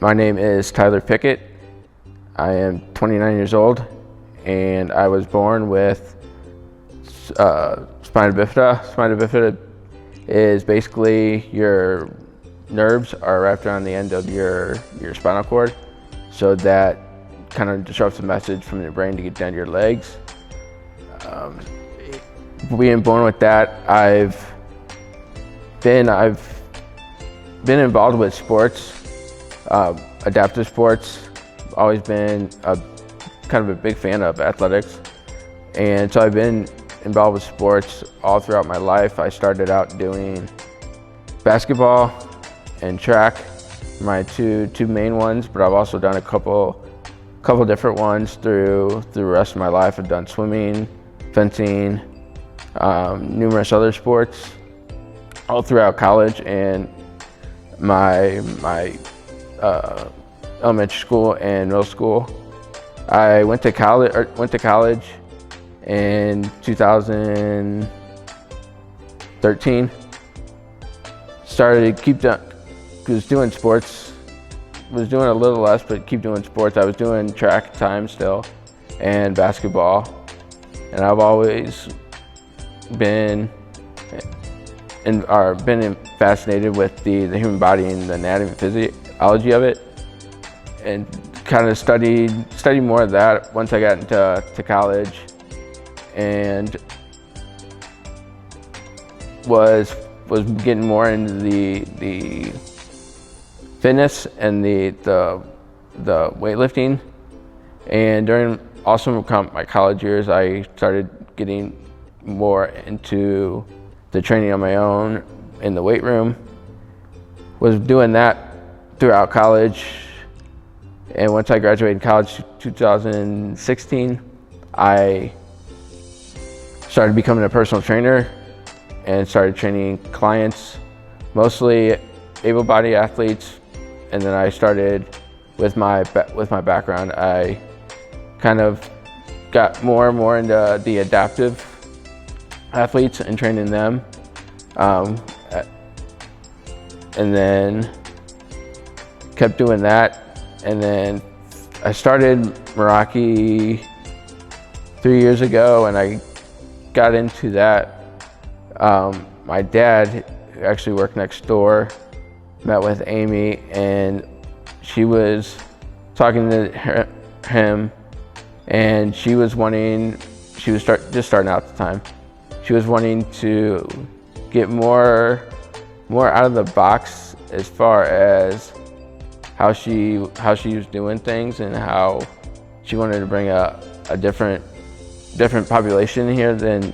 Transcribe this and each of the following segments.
My name is Tyler Pickett. I am 29 years old, and I was born with spina bifida. Spina bifida is basically your nerves are wrapped around the end of your spinal cord, so that kind of disrupts the message from your brain to get down to your legs. Being born with that, I've been involved with sports, adaptive sports. Always been kind of a big fan of athletics, and so I've been involved with sports all throughout my life. I started out doing basketball and track, my two main ones, but I've also done a couple different ones through the rest of my life. I've done swimming, fencing, numerous other sports all throughout college and my elementary school and middle school. I went to college in 2013. Was doing sports. Was doing a little less, but keep doing sports. I was doing track time still, and basketball. And I've always been fascinated with the human body and the anatomy and physiology of it, and kind of studied more of that once I got into college, and was getting more into the fitness and the weightlifting. And during also my college years, I started getting more into the training on my own in the weight room. Was doing that throughout college, and once I graduated college 2016, I started becoming a personal trainer and started training clients, mostly able-bodied athletes. And then I started with my background, I kind of got more and more into the adaptive athletes and training them, and then kept doing that. And then I started Meraki 3 years ago, and I got into that. My dad, who actually worked next door, met with Amy, and she was talking to him, and she was just starting out at the time. She was wanting to get more out of the box as far as how she was doing things, and how she wanted to bring a different population here than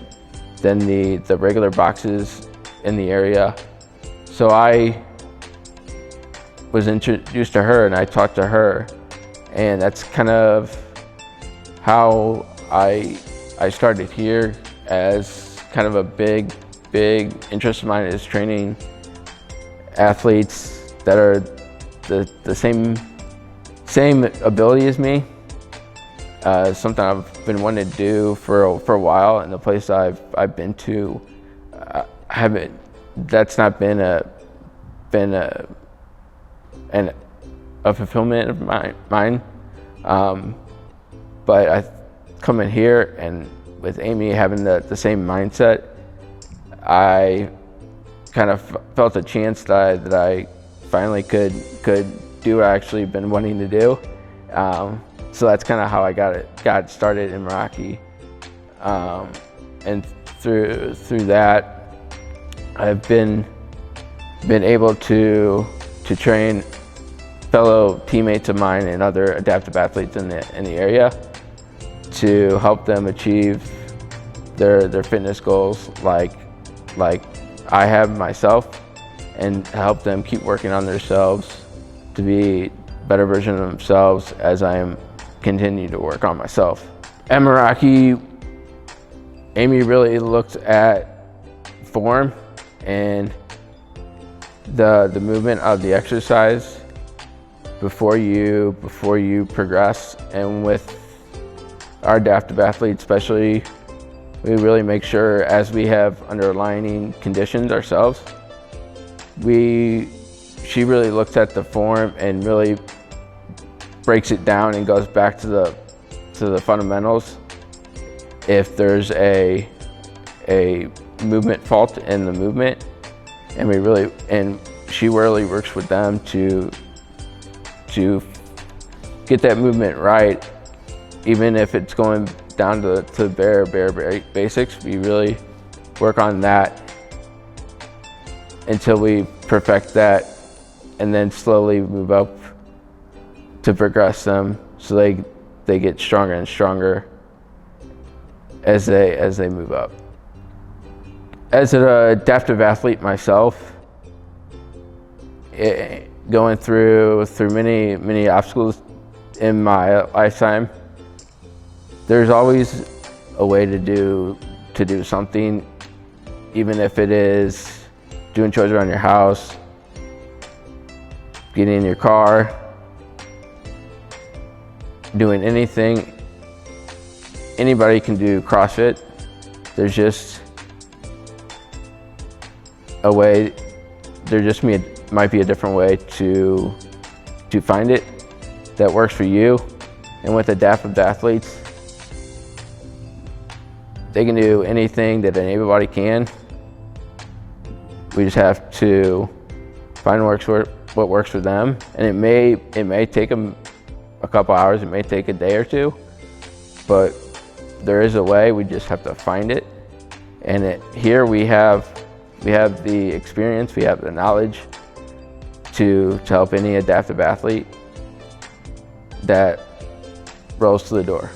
the regular boxes in the area. So I was introduced to her, and I talked to her, and that's kind of how I started here. As kind of a big interest of mine is training athletes that are the same ability as me. Something I've been wanting to do for a while, and the place I've been to, that's not been a fulfillment of mine. But I come in here, and with Amy having the same mindset, I kind of felt a chance that I finally could do what I actually been wanting to do. So that's kind of how I got started in Meraki, and through that, I've been able to train fellow teammates of mine and other adaptive athletes in the area to help them achieve their fitness goals, like I have myself, and help them keep working on themselves to be a better version of themselves as I am continue to work on myself. At Meraki, Amy really looked at form and the movement of the exercise before you progress. And with our adaptive athletes especially, we really make sure, as we have underlying conditions ourselves, we she really looks at the form and really breaks it down and goes back to the fundamentals, if there's a movement fault in the movement, and she really works with them to get that movement right, even if it's going down to bare basics. We really work on that until we perfect that, and then slowly move up to progress them so they get stronger and stronger as they move up. As an adaptive athlete myself, going through many obstacles in my lifetime, there's always a way to do something, even if it is doing chores around your house, getting in your car, doing anything. Anybody can do CrossFit. There's just a way, might be a different way to find it that works for you. And with adaptive athletes, they can do anything that anybody can. We just have to find what works for them, and it may take them a couple hours, it may take a day or two, but there is a way. We just have to find it. And here we have the experience, we have the knowledge to help any adaptive athlete that rolls to the door.